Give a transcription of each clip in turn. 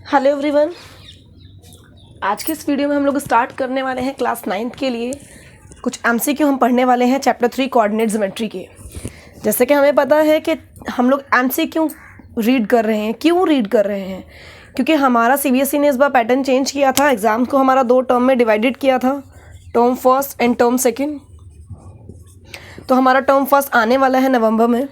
Hello everyone, आज के इस वीडियो में हम लोग स्टार्ट करने वाले हैं क्लास 9th के लिए कुछ एमसीक्यू हम पढ़ने वाले हैं चैप्टर 3 कोऑर्डिनेट ज्योमेट्री के। जैसे कि हमें पता है कि हम लोग एमसीक्यू रीड कर रहे हैं। क्यों रीड कर रहे हैं? क्योंकि हमारा सीबीएसई ने इस बार पैटर्न चेंज किया था। एग्ज़ाम्स को हमारा 2 टर्म में डिवाइडेड किया था, term first and term second. तो हमारा टर्म फर्स्ट आने वाला है नवंबर में।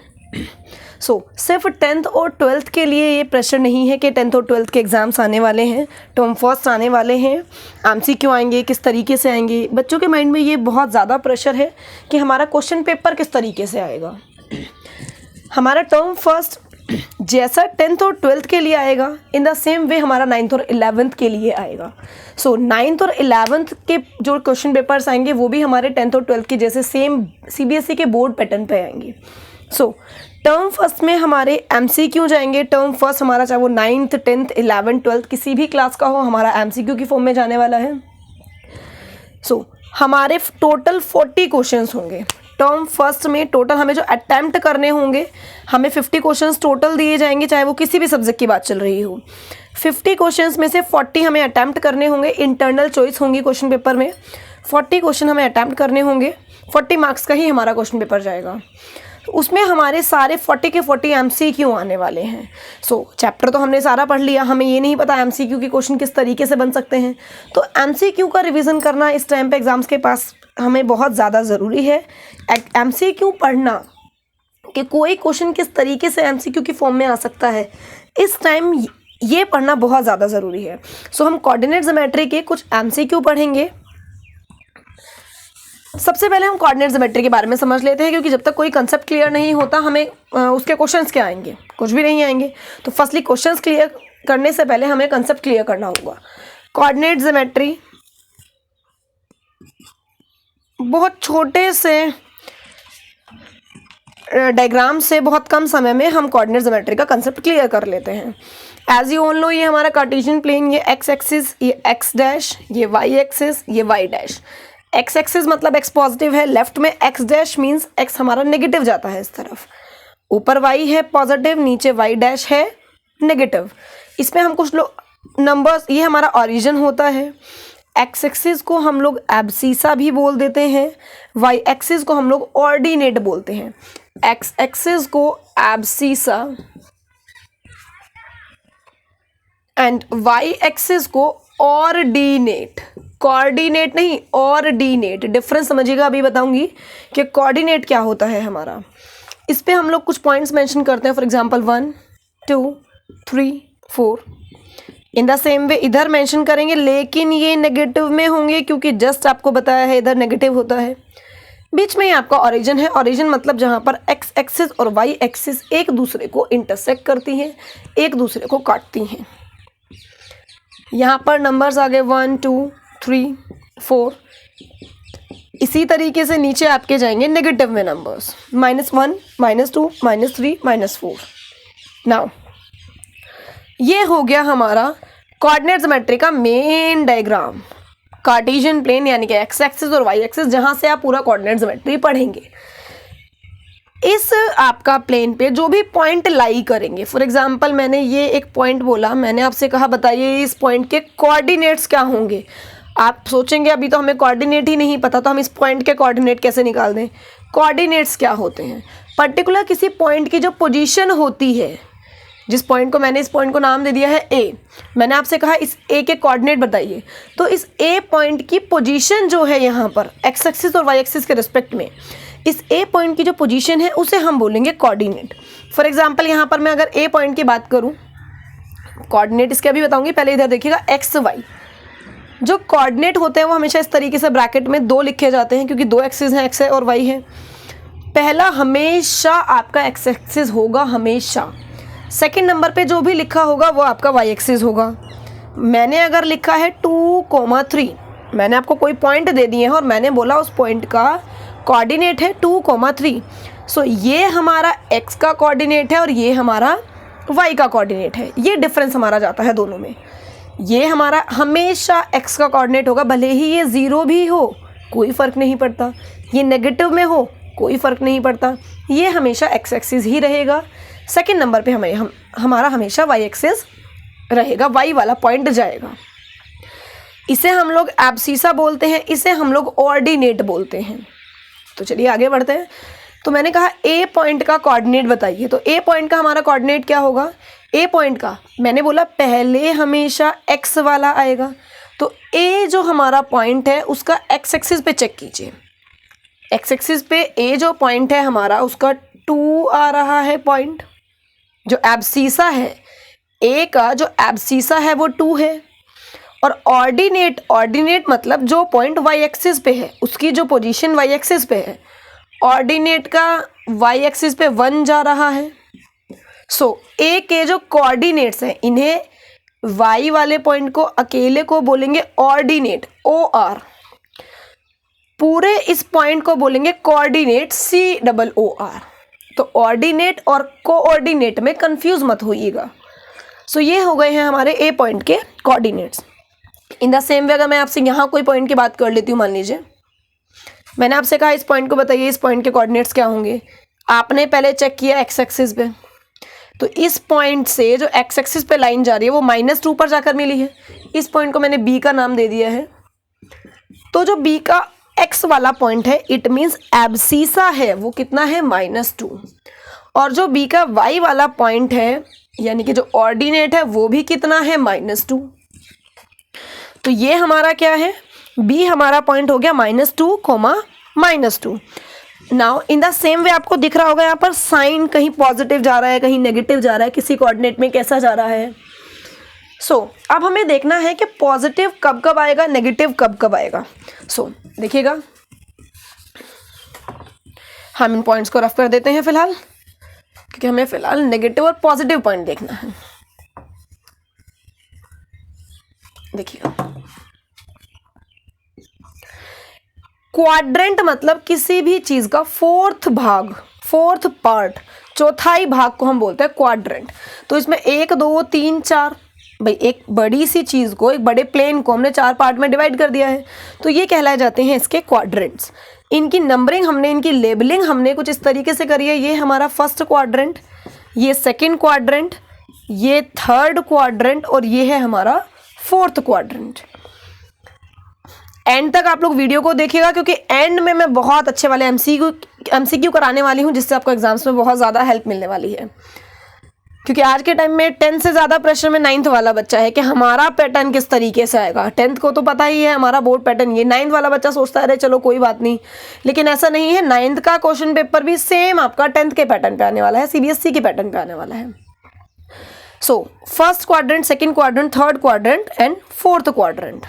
सिर्फ 10th और 12th के लिए ये प्रेशर नहीं है कि 10th और 12th के एग्ज़ाम्स आने वाले हैं, टर्म फर्स्ट आने वाले हैं, एमसीक्यू आएंगे, किस तरीके से आएंगे। बच्चों के माइंड में ये बहुत ज़्यादा प्रेशर है कि हमारा क्वेश्चन पेपर किस तरीके से आएगा। हमारा टर्म फर्स्ट जैसा 10th और 12th के लिए आएगा, इन द सेम वे हमारा 9th और 11th के लिए आएगा। 9th और 11th के जो क्वेश्चन पेपर्स आएंगे वो भी हमारे 10th और 12th के जैसे सेम सीबीएसई के बोर्ड पैटर्न पे आएंगे। टर्म फर्स्ट में हमारे एमसीक्यू जाएंगे। टर्म फर्स्ट हमारा चाहे वो 9th 10th 11th 12th किसी भी क्लास का हो, हमारा एमसीक्यू की फॉर्म में जाने वाला है। हमारे टोटल 40 क्वेश्चंस होंगे टर्म फर्स्ट में। टोटल हमें जो अटैम्प्ट करने होंगे, हमें 50 क्वेश्चंस टोटल दिए जाएंगे, चाहे वो किसी भी सब्जेक्ट की बात चल रही हो। 50 क्वेश्चंस में से 40 हमें अटैम्प्ट करने होंगे। इंटरनल चॉइस होंगी क्वेश्चन पेपर में। 40 क्वेश्चन हमें अटैम्प्ट करने होंगे। 40 मार्क्स का ही हमारा क्वेश्चन पेपर जाएगा। उसमें हमारे सारे 40 के 40 एमसीक्यू आने वाले हैं। चैप्टर तो हमने सारा पढ़ लिया, हमें ये नहीं पता एमसीक्यू के क्वेश्चन किस तरीके से बन सकते हैं। तो एमसीक्यू का रिवीजन करना इस टाइम पे एग्जाम्स के पास हमें बहुत ज़्यादा ज़रूरी है। एमसीक्यू पढ़ना कि कोई क्वेश्चन किस तरीके से एमसीक्यू की फॉर्म में आ सकता है, इस टाइम ये पढ़ना बहुत ज़्यादा ज़रूरी है। हम कोऑर्डिनेट ज्योमेट्री के कुछ एमसीक्यू पढ़ेंगे। सबसे पहले हम कोऑर्डिनेट ज्योमेट्री के बारे में समझ लेते हैं, क्योंकि जब तक कोई कंसेप्ट क्लियर नहीं होता हमें उसके क्वेश्चंस क्या आएंगे, कुछ भी नहीं आएंगे। तो फर्स्टली क्वेश्चंस क्लियर करने से पहले हमें कंसेप्ट क्लियर करना होगा। कोऑर्डिनेट ज्योमेट्री बहुत छोटे से डायग्राम से बहुत कम समय में हम कोऑर्डिनेट ज्योमेट्री का कंसेप्ट क्लियर कर लेते हैं। एज यू ऑल नो, ये हमारा कार्टेशियन प्लेन, ये एक्स एक्सिस, ये एक्स डैश, ये वाई एक्सिस, ये वाई डैश। एक्स एक्सिस मतलब एक्स पॉजिटिव है, लेफ्ट में एक्स डैश मीन्स एक्स हमारा नेगेटिव जाता है इस तरफ। ऊपर वाई है पॉजिटिव, नीचे वाई डैश है नेगेटिव। इसमें हम कुछ लोग नंबर्स, ये हमारा ओरिजिन होता है। एक्स एक्सिस को हम लोग एब्सीसा भी बोल देते हैं, वाई एक्सिस को हम लोग ऑर्डिनेट बोलते हैं। एक्स एक्सिस को एब्सीसा एंड वाई एक्सिस को ऑर्डिनेट। कोऑर्डिनेट नहीं, ऑर्डिनेट। डिफरेंस समझिएगा, अभी बताऊंगी कि कोऑर्डिनेट क्या होता है हमारा। इस पे हम लोग कुछ पॉइंट्स मेंशन करते हैं। For example 1 2 3 4 in the same way इधर मेंशन करेंगे, लेकिन ये नेगेटिव में होंगे क्योंकि जस्ट आपको बताया है इधर नेगेटिव होता है। बीच में ही आपका ओरिजिन है। ओरिजिन मतलब जहाँ पर एक्स एक्सिस और वाई एक्सिस एक दूसरे को इंटरसेक्ट करती हैं, एक दूसरे को काटती हैं। यहाँ पर नंबर्स आ गए 1 2 3 4। इसी तरीके से नीचे आपके जाएंगे नेगेटिव में नंबर्स, -1 -2 -3 -4। नाउ ये हो गया हमारा कोऑर्डिनेट ज्योमेट्री का मेन डायग्राम। कार्टेशियन प्लेन यानी कि एक्स एक्सिस और वाई एक्सिस, जहाँ से आप पूरा कोऑर्डिनेट ज्योमेट्री पढ़ेंगे। इस आपका प्लेन पे जो भी पॉइंट लाई करेंगे, फॉर एग्जांपल मैंने ये एक पॉइंट बोला, मैंने आपसे कहा बताइए इस पॉइंट के कोऑर्डिनेट्स क्या होंगे। आप सोचेंगे अभी तो हमें कोऑर्डिनेट ही नहीं पता, तो हम इस पॉइंट के कोऑर्डिनेट कैसे निकाल दें। कोऑर्डिनेट्स क्या होते हैं? पर्टिकुलर किसी पॉइंट की जो पोजीशन होती है, जिस पॉइंट को मैंने, इस पॉइंट को नाम दे दिया है ए, मैंने आपसे कहा इस ए के कोऑर्डिनेट बताइए। तो इस ए पॉइंट की पोजीशन जो है यहाँ पर एक्स एक्सिस और वाई एक्सिस के रिस्पेक्ट में, इस ए पॉइंट की जो पोजीशन है उसे हम बोलेंगे कोऑर्डिनेट। फॉर एग्जांपल यहाँ पर मैं अगर ए पॉइंट की बात करूँ, कोऑर्डिनेट इसके अभी बताऊंगी, पहले इधर देखिएगा एक्स वाई। जो कोऑर्डिनेट होते हैं वो हमेशा इस तरीके से ब्रैकेट में 2 लिखे जाते हैं, क्योंकि 2 एक्सिस हैं, एक्स है और वाई है। पहला हमेशा आपका एक्स एक्सिस होगा, हमेशा। सेकंड नंबर पे जो भी लिखा होगा वो आपका वाई एक्सिस होगा। मैंने अगर लिखा है 2,3, मैंने आपको कोई पॉइंट दे दिए हैं और मैंने बोला उस पॉइंट का कोऑर्डिनेट है 2,3। ये हमारा एक्स का कोऑर्डिनेट है और ये हमारा वाई का कोऑर्डिनेट है। ये डिफरेंस हमारा जाता है दोनों में। ये हमारा हमेशा एक्स का कोऑर्डिनेट होगा, भले ही ये 0 भी हो कोई फ़र्क नहीं पड़ता, ये नेगेटिव में हो कोई फ़र्क नहीं पड़ता, ये हमेशा एक्स एक्सिस ही रहेगा। सेकंड नंबर पे हमारा हमेशा वाई एक्सिस रहेगा, वाई वाला पॉइंट जाएगा। इसे हम लोग एब्सिसा बोलते हैं, इसे हम लोग ऑर्डिनेट बोलते हैं। तो चलिए आगे बढ़ते हैं। तो मैंने कहा ए पॉइंट का कोऑर्डिनेट बताइए, तो ए पॉइंट का हमारा कोऑर्डिनेट क्या होगा? ए पॉइंट का मैंने बोला पहले हमेशा एक्स वाला आएगा, तो ए जो हमारा पॉइंट है उसका एक्स एक्सिस पे चेक कीजिए। एक्स एक्सिस पे ए जो पॉइंट है हमारा उसका 2 आ रहा है पॉइंट, जो एब्सिसा है ए का जो एब्सिसा है वो 2 है। और ऑर्डिनेट मतलब जो पॉइंट वाई एक्सिस पे है उसकी जो पोजीशन वाई एक्सिस पे है, ऑर्डिनेट का वाई एक्सिस पे 1 जा रहा है। सो ए के जो कोऑर्डिनेट्स हैं इन्हें वाई वाले पॉइंट को अकेले को बोलेंगे ऑर्डिनेट OR, पूरे इस पॉइंट को बोलेंगे कोऑर्डिनेट COOR। तो ऑर्डिनेट और कोऑर्डिनेट में कंफ्यूज मत होइएगा। सो ये हो गए हैं हमारे ए पॉइंट के coordinates. In the same way अगर मैं आपसे यहाँ कोई पॉइंट की बात कर लेती हूँ, मान लीजिए मैंने आपसे कहा इस पॉइंट को बताइए इस पॉइंट के कोऑर्डिनेट्स क्या होंगे। आपने पहले चेक किया एक्स एक्सिस पे, तो इस पॉइंट से जो एक्स एक्सिस पे लाइन जा रही है वो -2 पर जाकर मिली है। इस पॉइंट को मैंने बी का नाम दे दिया है। तो जो बी का एक्स वाला पॉइंट है इट मीन्स एब्सिसा है वो कितना है -2, और जो बी का वाई वाला पॉइंट है यानी कि जो ऑर्डिनेट है वो भी कितना है -2। तो ये हमारा क्या है, बी हमारा पॉइंट हो गया -2, -2। Now in the same way आपको दिख रहा होगा यहाँ पर साइन कहीं पॉजिटिव जा रहा है कहीं नेगेटिव जा रहा है, किसी कोऑर्डिनेट में कैसा जा रहा है। सो अब हमें देखना है कि पॉजिटिव कब कब आएगा, नेगेटिव कब कब आएगा। सो देखिएगा हम इन पॉइंट्स को रफ कर देते हैं फिलहाल, क्योंकि हमें फिलहाल नेगेटिव और पॉजिटिव पॉइंट देखना है। देखिएगा क्वाड्रेंट मतलब किसी भी चीज का फोर्थ पार्ट, चौथाई भाग को हम बोलते हैं क्वाड्रेंट। तो इसमें 1 2 3 4, भाई एक बड़ी सी चीज को, एक बड़े प्लेन को हमने 4 पार्ट में डिवाइड कर दिया है, तो ये कहलाए जाते हैं इसके क्वाड्रेंट्स। इनकी नंबरिंग हमने, इनकी लेबलिंग हमने कुछ इस तरीके से करी है। ये हमारा फर्स्ट क्वाड्रेंट, ये सेकंड क्वाड्रेंट, ये थर्ड क्वाड्रेंट और ये है हमारा फोर्थ क्वाड्रेंट। एंड तक आप लोग वीडियो को देखिएगा, क्योंकि एंड में मैं बहुत अच्छे वाले MCQ कराने वाली हूँ, जिससे आपको एग्जाम्स में बहुत ज़्यादा हेल्प मिलने वाली है। क्योंकि आज के टाइम में 10th से ज़्यादा प्रेशर में 9th वाला बच्चा है कि हमारा पैटर्न किस तरीके से आएगा। 10th को तो पता ही है हमारा बोर्ड पैटर्न, ये 9th वाला बच्चा सोचता है अरे चलो कोई बात नहीं, लेकिन ऐसा नहीं है। 9th का क्वेश्चन पेपर भी सेम आपका 10th के पैटर्न पे आने वाला है, CBSE के पैटर्न पे आने वाला है। So first quadrant, second quadrant, third quadrant and fourth quadrant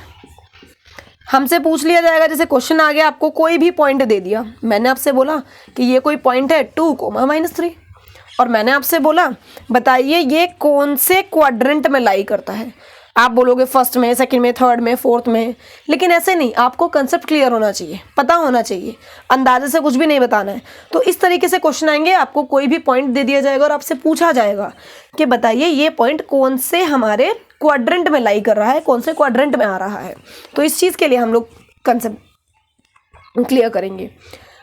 हमसे पूछ लिया जाएगा। जैसे क्वेश्चन आ गया, आपको कोई भी पॉइंट दे दिया, मैंने आपसे बोला कि ये कोई पॉइंट है 2, -3, और मैंने आपसे बोला बताइए ये कौन से क्वाड्रेंट में लाई करता है। आप बोलोगे फर्स्ट में, सेकंड में, थर्ड में, फोर्थ में, लेकिन ऐसे नहीं, आपको कंसेप्ट क्लियर होना चाहिए, पता होना चाहिए, अंदाजे से कुछ भी नहीं बताना है। तो इस तरीके से क्वेश्चन आएंगे, आपको कोई भी पॉइंट दे दिया जाएगा और आपसे पूछा जाएगा कि बताइए ये पॉइंट कौन से हमारे क्वाड्रेंट में लाई कर रहा है, कौन से क्वाड्रेंट में आ रहा है। तो इस चीज़ के लिए हम लोग कंसेप्ट क्लियर करेंगे।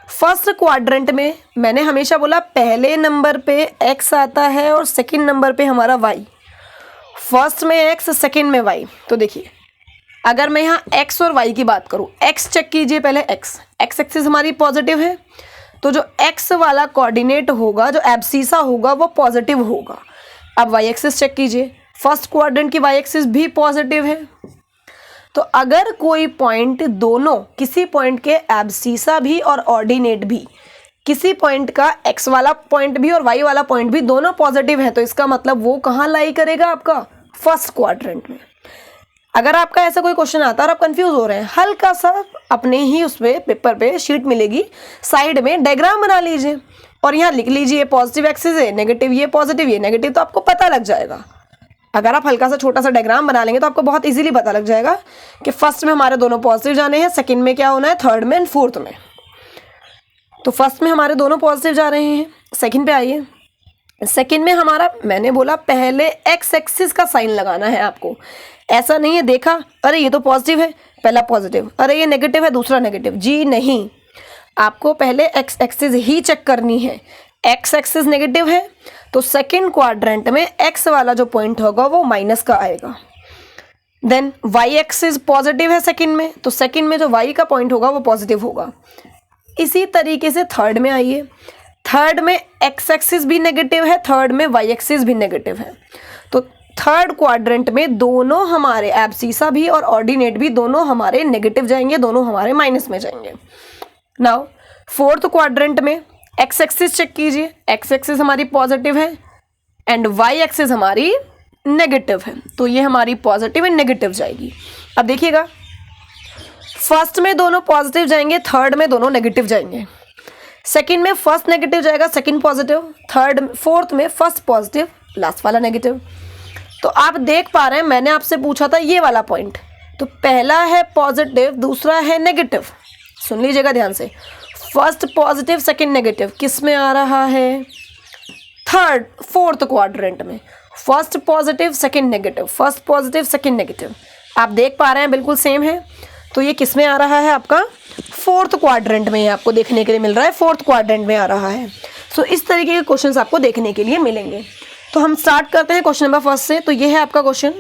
फर्स्ट क्वाड्रेंट में मैंने हमेशा बोला पहले नंबर पे x आता है और सेकंड नंबर पे हमारा y। फर्स्ट में x, सेकंड में y। तो देखिए अगर मैं यहाँ x और y की बात करूँ, x चेक कीजिए पहले, x एक्सिस हमारी पॉजिटिव है, तो जो x वाला कोऑर्डिनेट होगा, जो एब्सिसा होगा वो पॉजिटिव होगा। अब y एक्सिस चेक कीजिए, फर्स्ट क्वाड्रेंट की y एक्सिस भी पॉजिटिव है। तो अगर कोई पॉइंट दोनों, किसी पॉइंट के एब्सिसा भी और ऑर्डिनेट भी, किसी पॉइंट का x वाला पॉइंट भी और y वाला पॉइंट भी दोनों पॉजिटिव है, तो इसका मतलब वो कहाँ लाई करेगा, आपका फर्स्ट क्वाड्रेंट में। अगर आपका ऐसा कोई क्वेश्चन आता है और आप कंफ्यूज हो रहे हैं, हल्का सा अपने ही उसमें पेपर पे शीट मिलेगी, साइड में डायग्राम बना लीजिए और यहाँ लिख लीजिए पॉजिटिव एक्सिस है, नेगेटिव ये पॉजिटिव ये नेगेटिव, तो आपको पता लग जाएगा। अगर आप हल्का सा छोटा सा डायग्राम बना लेंगे तो आपको बहुत इजीली पता लग जाएगा कि फर्स्ट में हमारे दोनों पॉजिटिव जाने हैं, सेकंड में क्या होना है, थर्ड में एंड फोर्थ में। तो फर्स्ट में हमारे दोनों पॉजिटिव जा रहे हैं, सेकंड पे आइए। सेकंड में हमारा, मैंने बोला पहले एक्स एक्सिस का साइन लगाना है आपको। ऐसा नहीं है देखा अरे ये तो पॉजिटिव है पहला पॉजिटिव, अरे ये नेगेटिव है दूसरा नेगेटिव, जी नहीं, आपको पहले एक्स एक्सिस ही चेक करनी है। एक्स एक्सिस नेगेटिव है तो सेकंड क्वाड्रेंट में एक्स वाला जो पॉइंट होगा वो माइनस का आएगा। देन वाई एक्सिस पॉजिटिव है सेकंड में, तो सेकंड में जो वाई का पॉइंट होगा वो पॉजिटिव होगा। इसी तरीके से थर्ड में आइए, थर्ड में एक्स एक्सिस भी नेगेटिव है, थर्ड में वाई एक्सिस भी नेगेटिव है। तो थर्ड क्वाड्रेंट में दोनों हमारे एब्सिसा भी और ऑर्डिनेट भी दोनों हमारे नेगेटिव जाएंगे, दोनों हमारे माइनस में जाएंगे। नाउ फोर्थ क्वाड्रेंट में एक्स एक्सिस चेक कीजिए, एक्स एक्सिस हमारी पॉजिटिव है एंड वाई एक्सिस हमारी नेगेटिव है, तो ये हमारी पॉजिटिव एंड नेगेटिव जाएगी। अब देखिएगा, फर्स्ट में दोनों पॉजिटिव जाएंगे, थर्ड में दोनों नेगेटिव जाएंगे। सेकंड में फर्स्ट नेगेटिव जाएगा, सेकंड पॉजिटिव, फोर्थ में फर्स्ट पॉजिटिव, लास्ट वाला नेगेटिव। तो आप देख पा रहे हैं मैंने आपसे पूछा था ये वाला पॉइंट, तो पहला है पॉजिटिव, दूसरा है नेगेटिव। सुन लीजिएगा ध्यान से, फर्स्ट पॉजिटिव सेकंड नेगेटिव किस में आ रहा है? फोर्थ क्वाड्रेंट में। First positive second negative, first positive second negative, आप देख पा रहे हैं बिल्कुल सेम है। तो ये किस में आ रहा है? आपका फोर्थ क्वाड्रेंट में आपको देखने के लिए मिल रहा है, फोर्थ क्वाड्रेंट में आ रहा है। सो इस तरीके के क्वेश्चंस आपको देखने के लिए मिलेंगे। तो हम स्टार्ट करते हैं क्वेश्चन नंबर फर्स्ट से। तो ये है आपका क्वेश्चन,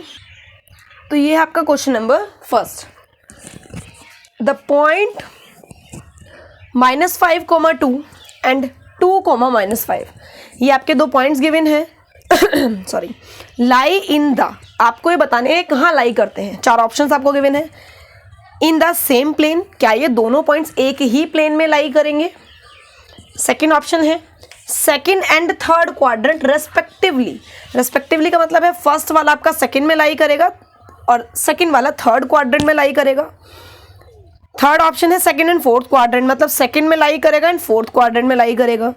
तो ये है आपका question number first. The point -5, 2 and 2, -5, ये आपके दो पॉइंट्स गिवन है सॉरी, लाई इन द, आपको ये बताने हैं कहाँ लाई करते हैं। चार ऑप्शंस आपको गिवन है। इन द सेम प्लेन, क्या ये दोनों पॉइंट्स एक ही प्लेन में लाई करेंगे? सेकेंड ऑप्शन है second and third quadrant respectively. Respectively का मतलब है फर्स्ट वाला आपका सेकेंड में लाई करेगा और सेकेंड वाला थर्ड क्वाड्रेंट में लाई करेगा। थर्ड ऑप्शन है सेकेंड एंड फोर्थ क्वाड्रेंट, मतलब सेकेंड में लाई करेगा एंड फोर्थ क्वाड्रेंट में लाई करेगा।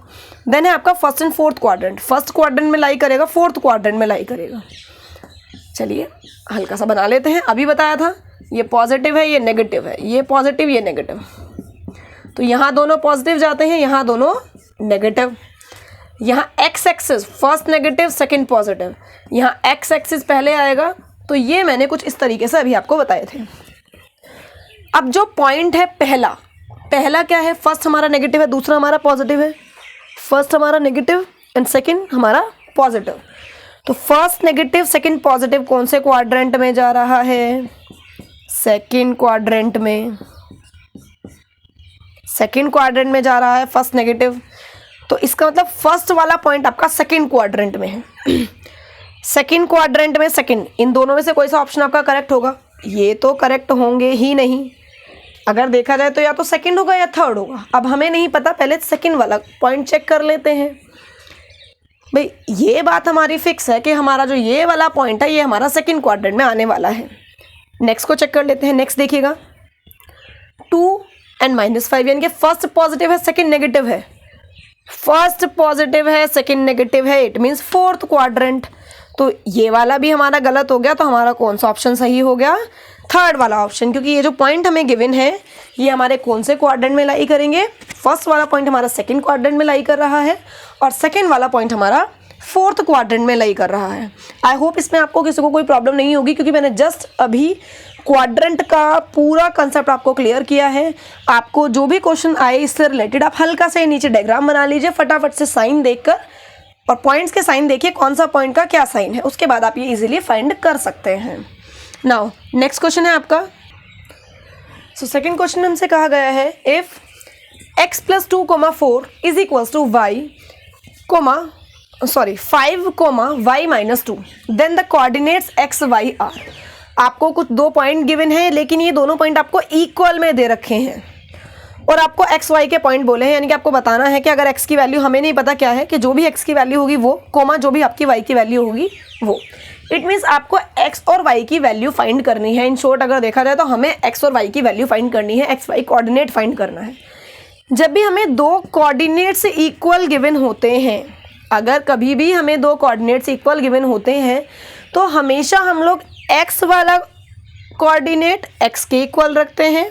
देन है आपका first and fourth quadrant, first quadrant में लाई करेगा, फोर्थ क्वाड्रेंट में लाई करेगा। चलिए हल्का सा बना लेते हैं। अभी बताया था ये पॉजिटिव है, ये नेगेटिव है, ये पॉजिटिव, ये नेगेटिव। तो यहाँ दोनों पॉजिटिव जाते हैं, यहाँ दोनों नेगेटिव। यहाँ x axis first negative second positive, यहाँ एक्स एक्सिस पहले आएगा। तो ये मैंने कुछ इस तरीके से अभी आपको बताए थे। अब जो पॉइंट है पहला क्या है? फर्स्ट हमारा नेगेटिव है, दूसरा हमारा पॉजिटिव है। फर्स्ट हमारा नेगेटिव एंड सेकंड हमारा पॉजिटिव। तो फर्स्ट नेगेटिव सेकंड पॉजिटिव कौन से क्वाड्रेंट में जा रहा है? सेकंड क्वाड्रेंट में। सेकंड क्वाड्रेंट में जा रहा है फर्स्ट नेगेटिव, तो इसका मतलब फर्स्ट वाला पॉइंट आपका सेकंड क्वाड्रेंट में है। सेकंड क्वाड्रेंट में सेकंड, इन दोनों में से कोई सा ऑप्शन आपका करेक्ट होगा? ये तो करेक्ट होंगे ही नहीं। अगर देखा जाए तो या तो सेकंड होगा या थर्ड होगा। अब हमें नहीं पता, पहले सेकंड वाला पॉइंट चेक कर लेते हैं। भाई ये बात हमारी फिक्स है कि हमारा जो ये वाला पॉइंट है ये हमारा सेकंड क्वाड्रेंट में आने वाला है। नेक्स्ट को चेक कर लेते हैं। नेक्स्ट देखिएगा 2 एंड -5, यानी कि फर्स्ट पॉजिटिव है सेकंड नेगेटिव है, फर्स्ट पॉजिटिव है सेकंड नेगेटिव है, इट मीन्स फोर्थ क्वाड्रेंट। तो ये वाला भी हमारा गलत हो गया। तो हमारा कौन सा ऑप्शन सही हो गया? थर्ड वाला ऑप्शन, क्योंकि ये जो पॉइंट हमें गिवन है ये हमारे कौन से क्वाड्रेंट में लाई करेंगे? फर्स्ट वाला पॉइंट हमारा सेकंड क्वाड्रेंट में लाई कर रहा है और सेकंड वाला पॉइंट हमारा फोर्थ क्वाड्रेंट में लाई कर रहा है। आई होप इसमें आपको किसी को कोई प्रॉब्लम नहीं होगी, क्योंकि मैंने जस्ट अभी क्वाड्रेंट का पूरा कंसेप्ट आपको क्लियर किया है। आपको जो भी क्वेश्चन आए इससे रिलेटेड आप हल्का से नीचे डायग्राम बना लीजिए, फटाफट से साइन देखकर, और पॉइंट्स के साइन देखिए कौन सा पॉइंट का क्या साइन है, उसके बाद आप ये इजीली फाइंड कर सकते हैं। नाउ नेक्स्ट क्वेश्चन है आपका। सो सेकंड क्वेश्चन में हमसे कहा गया है if x + 2, 4 is equals to 5, y - 2 then the coordinates x, y are. आपको कुछ दो पॉइंट गिवन है, लेकिन ये दोनों पॉइंट आपको इक्वल में दे रखे हैं और आपको x, y के पॉइंट बोले हैं। यानी कि आपको बताना है कि अगर x की वैल्यू हमें नहीं पता क्या है, कि जो भी x की वैल्यू होगी वो, कोमा जो भी आपकी y की वैल्यू होगी वो। इट मीन्स आपको x और y की वैल्यू फाइंड करनी है। इन शॉर्ट अगर देखा जाए तो हमें x और y की वैल्यू फाइंड करनी है, x, y कोऑर्डिनेट फाइंड करना है। जब भी हमें दो कोऑर्डिनेट्स इक्वल गिवन होते हैं, अगर कभी भी हमें दो कोऑर्डिनेट्स इक्वल गिवन होते हैं, तो हमेशा हम लोग x वाला कोऑर्डिनेट x के इक्वल रखते हैं,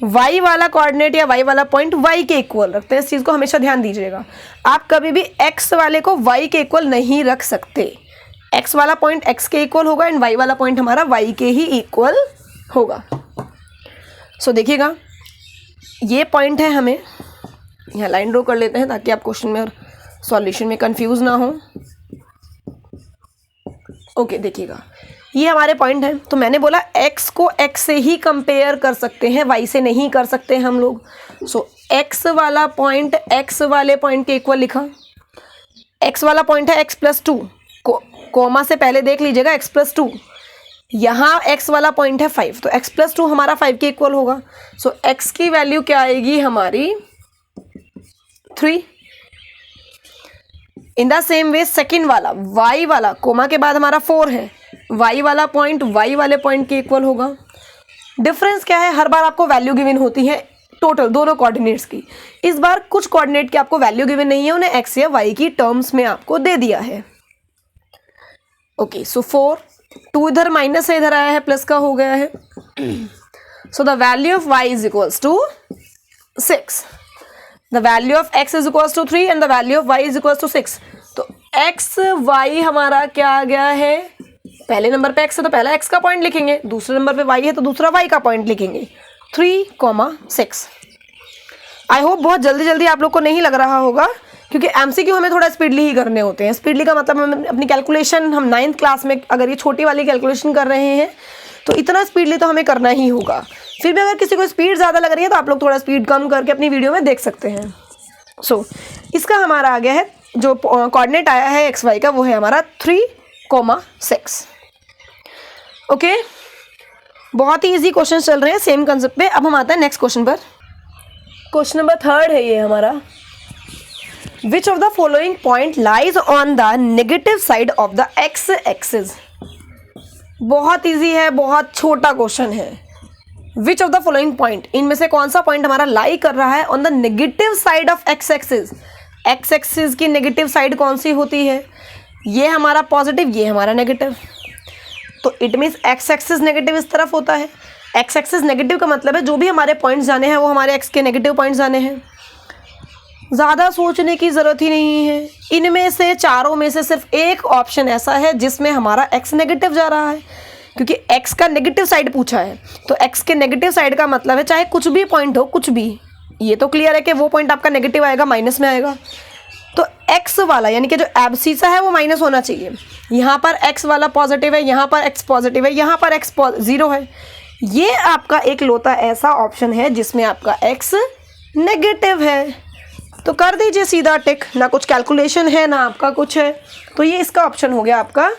y वाला कोऑर्डिनेट या y वाला पॉइंट y के इक्वल रखते हैं। इस चीज़ को हमेशा ध्यान दीजिएगा। आप कभी भी x वाले को y के इक्वल नहीं रख सकते। x वाला पॉइंट x के इक्वल होगा एंड y वाला पॉइंट हमारा y के ही इक्वल होगा। सो देखिएगा ये पॉइंट है, हमें यहाँ लाइन ड्रॉ कर लेते हैं ताकि आप क्वेश्चन में और सॉल्यूशन में कंफ्यूज ना हो। ओके देखिएगा, ये हमारे पॉइंट हैं, तो मैंने बोला x को x से ही कंपेयर कर सकते हैं, y से नहीं कर सकते हम लोग। सो x वाला पॉइंट x वाले पॉइंट के इक्वल लिखा, x वाला पॉइंट है x+2, कोमा से पहले देख लीजिएगा x+2, यहाँ x वाला पॉइंट है 5, तो x+2 हमारा 5 के इक्वल होगा। सो x की वैल्यू क्या आएगी हमारी 3। In the same way second वाला y वाला, कोमा के बाद हमारा 4 है, y वाला पॉइंट y वाले पॉइंट के इक्वल होगा। डिफरेंस क्या है, हर बार आपको वैल्यू गिवन होती है टोटल दोनों कोऑर्डिनेट्स की, इस बार कुछ कोऑर्डिनेट की आपको वैल्यू गिवन नहीं है, उन्हें x या y की टर्म्स में आपको दे दिया है। ओके सो 4, 2 इधर माइनस है, इधर आया है प्लस का हो गया है। So the value of y is equals to 6, the value of x is equals to 3 and the value of y is equals to 6। तो x y हमारा क्या आ गया है, पहले नंबर पे x है तो पहला x का पॉइंट लिखेंगे, दूसरे नंबर पे y है तो दूसरा y का पॉइंट लिखेंगे, 3,6। आई होप बहुत जल्दी जल्दी आप लोग को नहीं लग रहा होगा, क्योंकि MCQ हमें थोड़ा स्पीडली ही करने होते हैं। स्पीडली का मतलब हम अपनी कैलकुलेशन, हम 9th क्लास में अगर ये छोटी वाली कैलकुलेशन कर रहे हैं तो इतना स्पीडली तो हमें करना ही होगा। फिर भी अगर किसी को स्पीड ज़्यादा लग रही है तो आप लोग थोड़ा स्पीड कम करके अपनी वीडियो में देख सकते हैं। सो इसका हमारा आ गया है, जो कोऑर्डिनेट आया है एक्स वाई का, वो है हमारा 3,6। ओके, बहुत ही इजी क्वेश्चन चल रहे हैं सेम कंसेप्ट पे। अब हम आते हैं नेक्स्ट क्वेश्चन पर। क्वेश्चन नंबर 3 है ये हमारा। विच of the following point lies on the negative side of the X axis. बहुत इजी है, बहुत छोटा क्वेश्चन है। विच ऑफ द फॉलोइंग पॉइंट, इनमें से कौन सा पॉइंट हमारा लाई कर रहा है on the negative side of X axis. X axis की नेगेटिव साइड कौन सी होती है, ये हमारा पॉजिटिव, ये हमारा नेगेटिव, तो it means x axis negative इस तरफ होता है। एक्स एक्सिस नेगेटिव का मतलब है जो भी हमारे पॉइंट्स जाने हैं वो हमारे एक्स के नेगेटिव पॉइंट्स जाने हैं। ज़्यादा सोचने की ज़रूरत ही नहीं है, इनमें से चारों में से सिर्फ एक ऑप्शन ऐसा है जिसमें हमारा एक्स नेगेटिव जा रहा है, क्योंकि एक्स का नेगेटिव साइड पूछा है। तो एक्स के नेगेटिव साइड का मतलब है चाहे कुछ भी पॉइंट हो, कुछ भी, ये तो क्लियर है कि वो पॉइंट आपका नेगेटिव आएगा, माइनस में आएगा। तो एक्स वाला यानी कि जो एब्सिसा है वो माइनस होना चाहिए। यहाँ पर एक्स वाला पॉजिटिव है, यहाँ पर एक्स पॉजिटिव है, यहाँ पर एक्स 0 है। ये आपका एक लौता ऐसा ऑप्शन है जिसमें आपका एक्स नेगेटिव है, तो कर दीजिए सीधा टिक, ना कुछ कैलकुलेशन है ना आपका कुछ है। तो ये इसका ऑप्शन हो गया आपका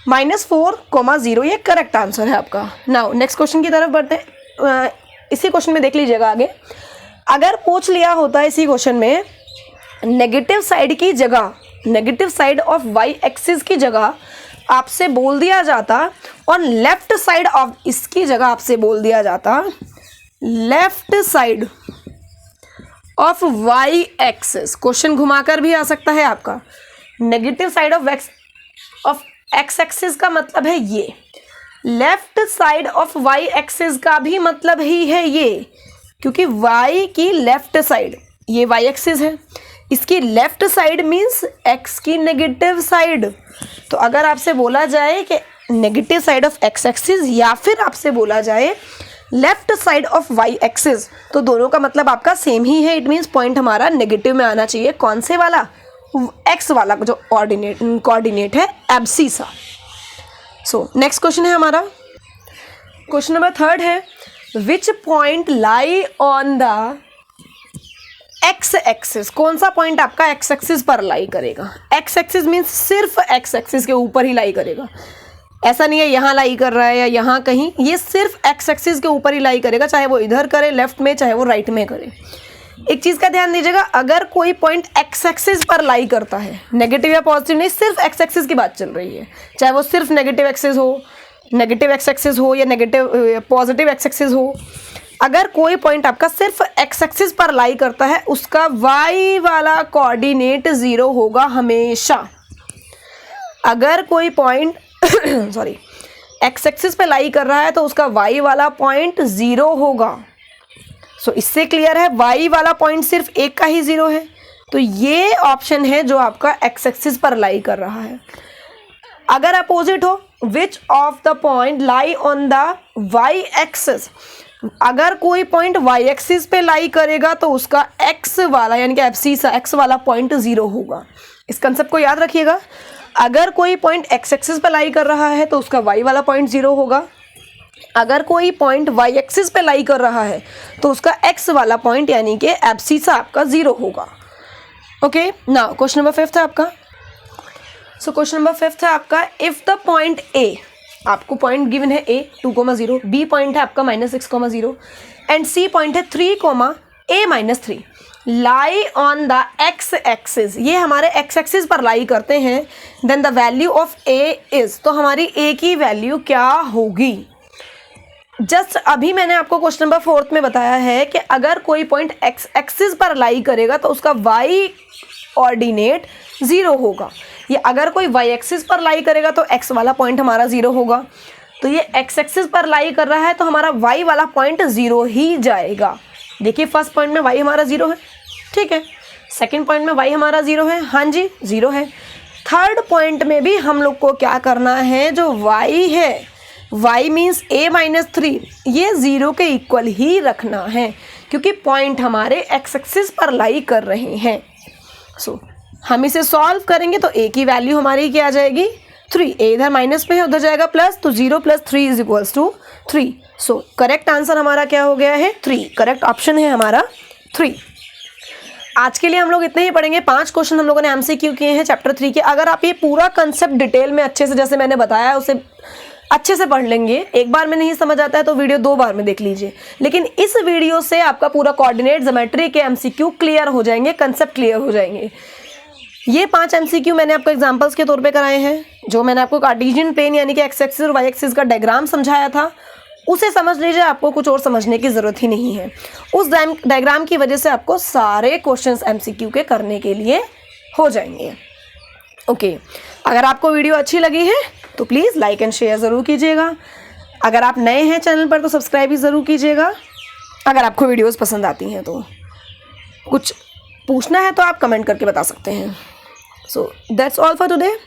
-4,0, ये करेक्ट आंसर है आपका। नाउ नेक्स्ट क्वेश्चन की तरफ बढ़ते हैं। इसी क्वेश्चन में देख लीजिएगा आगे, अगर पूछ लिया होता है इसी क्वेश्चन में नेगेटिव साइड की जगह, negative side of Y axis की जगह आपसे बोल दिया जाता और लेफ्ट साइड ऑफ इसकी जगह आपसे बोल दिया जाता left side of Y axis. Question घुमाकर भी आ सकता है आपका। Negative side of X axis का मतलब है ये, left side of Y axis का भी मतलब ही है ये, क्योंकि वाई की लेफ्ट साइड, ये वाई एक्सिस है, इसकी लेफ्ट साइड मीन्स एक्स की नेगेटिव साइड। तो अगर आपसे बोला जाए कि negative side of X axis या फिर आपसे बोला जाए left side of Y axis, तो दोनों का मतलब आपका सेम ही है। इट मीन्स पॉइंट हमारा नेगेटिव में आना चाहिए। कौन से वाला, एक्स वाला जो कोऑर्डिनेट है एब्सिसा। सो नेक्स्ट क्वेश्चन है हमारा, क्वेश्चन नंबर 3 है, which point lie on the X axis. कौन सा पॉइंट आपका एक्स एक्सिस पर लाई करेगा। एक्स एक्सिस मीन्स सिर्फ एक्स एक्सिस के ऊपर ही लाई करेगा, ऐसा नहीं है यहाँ लाई कर रहा है या यहाँ कहीं, ये सिर्फ एक्स एक्सिस के ऊपर ही लाई करेगा, चाहे वो इधर करे लेफ्ट में, चाहे वो राइट में करे। एक चीज़ का ध्यान दीजिएगा, अगर कोई पॉइंट एक्स एक्सिस पर लाई करता है, नेगेटिव या पॉजिटिव नहीं, सिर्फ एक्स एक्सिस की बात चल रही है, चाहे वो सिर्फ नेगेटिव एक्सिस हो, नेगेटिव एक्स एक्सिस हो या नेगेटिव पॉजिटिव एक्स एक्सिस हो, अगर कोई पॉइंट आपका सिर्फ एक्स एक्सिस पर लाई करता है उसका वाई वाला कोऑर्डिनेट 0 होगा हमेशा। अगर कोई पॉइंट सॉरी एक्स एक्सिस पे लाई कर रहा है तो उसका वाई वाला पॉइंट 0 होगा। सो इससे क्लियर है वाई वाला पॉइंट सिर्फ एक का ही 0 है, तो ये ऑप्शन है जो आपका एक्स एक्सिस पर लाई कर रहा है। अगर अपोजिट हो, which of the point lie on the Y axis, अगर कोई पॉइंट वाई एक्सिस पे लाई करेगा तो उसका एक्स वाला यानी कि एब्सिसा एक्स वाला पॉइंट 0 होगा। इस कंसेप्ट को याद रखिएगा। अगर कोई पॉइंट एक्स एक्सिस पर लाई कर रहा है तो उसका वाई वाला पॉइंट 0 होगा, अगर कोई पॉइंट वाई एक्सिस पे लाई कर रहा है तो उसका एक्स वाला पॉइंट यानी कि एब्सिसा आपका 0 होगा। ओके, नाउ क्वेश्चन नंबर 5 है आपका। सो क्वेश्चन नंबर 5 है आपका, इफ द पॉइंट ए, आपको पॉइंट गिवन है a 2,0, b पॉइंट है आपका -6,0 एंड c पॉइंट है 3,a-3 lie on the X axis, ये हमारे एक्स एक्सिस पर लाई करते हैं, then the value of a is, तो हमारी a की वैल्यू क्या होगी। जस्ट अभी मैंने आपको क्वेश्चन नंबर 4 में बताया है कि अगर कोई पॉइंट एक्स एक्सिस पर लाई करेगा तो उसका वाई ऑर्डिनेट 0 होगा, ये अगर कोई वाई एक्सिस पर लाई करेगा तो एक्स वाला पॉइंट हमारा 0 होगा, तो ये एक्स एक्सिस पर लाई कर रहा है तो हमारा वाई वाला पॉइंट 0 ही जाएगा। देखिए फर्स्ट पॉइंट में वाई हमारा 0 है, ठीक है, सेकंड पॉइंट में वाई हमारा 0 है, हाँ जी 0 है, थर्ड पॉइंट में भी हम लोग को क्या करना है, जो वाई है, y मीन्स a-3, ये 0 के इक्वल ही रखना है क्योंकि पॉइंट हमारे एक्स एक्सिस पर लाई कर रहे हैं। सो हम इसे सॉल्व करेंगे तो a की वैल्यू हमारी क्या आ जाएगी 3, a इधर माइनस में है उधर जाएगा प्लस, तो 0 + 3 = 3। सो करेक्ट आंसर हमारा क्या हो गया है 3, करेक्ट ऑप्शन है हमारा 3। आज के लिए हम लोग इतने ही पढ़ेंगे, 5 क्वेश्चन हम लोगों ने MCQ किए हैं चैप्टर 3 के। अगर आप ये पूरा कंसेप्ट डिटेल में अच्छे से जैसे मैंने बताया उसे अच्छे से पढ़ लेंगे, एक बार में नहीं समझ आता है तो वीडियो 2 बार में देख लीजिए, लेकिन इस वीडियो से आपका पूरा कोऑर्डिनेट ज्योमेट्री के MCQ क्लियर हो जाएंगे, कंसेप्ट क्लियर हो जाएंगे। ये 5 MCQ मैंने आपको एग्जांपल्स के तौर पे कराए हैं, जो मैंने आपको कार्टेशियन प्लेन यानी कि एक्स एक्सिस और वाई एक्सिस का डायग्राम समझाया था उसे समझ लीजिए, आपको कुछ और समझने की ज़रूरत ही नहीं है। उस डायग्राम की वजह से आपको सारे क्वेश्चंस MCQ के करने के लिए हो जाएंगे। ओके, अगर आपको वीडियो अच्छी लगी है तो प्लीज़ लाइक एंड शेयर ज़रूर कीजिएगा। अगर आप नए हैं चैनल पर तो सब्सक्राइब भी ज़रूर कीजिएगा। अगर आपको वीडियोस पसंद आती हैं तो कुछ पूछना है तो आप कमेंट करके बता सकते हैं। So that's all for today.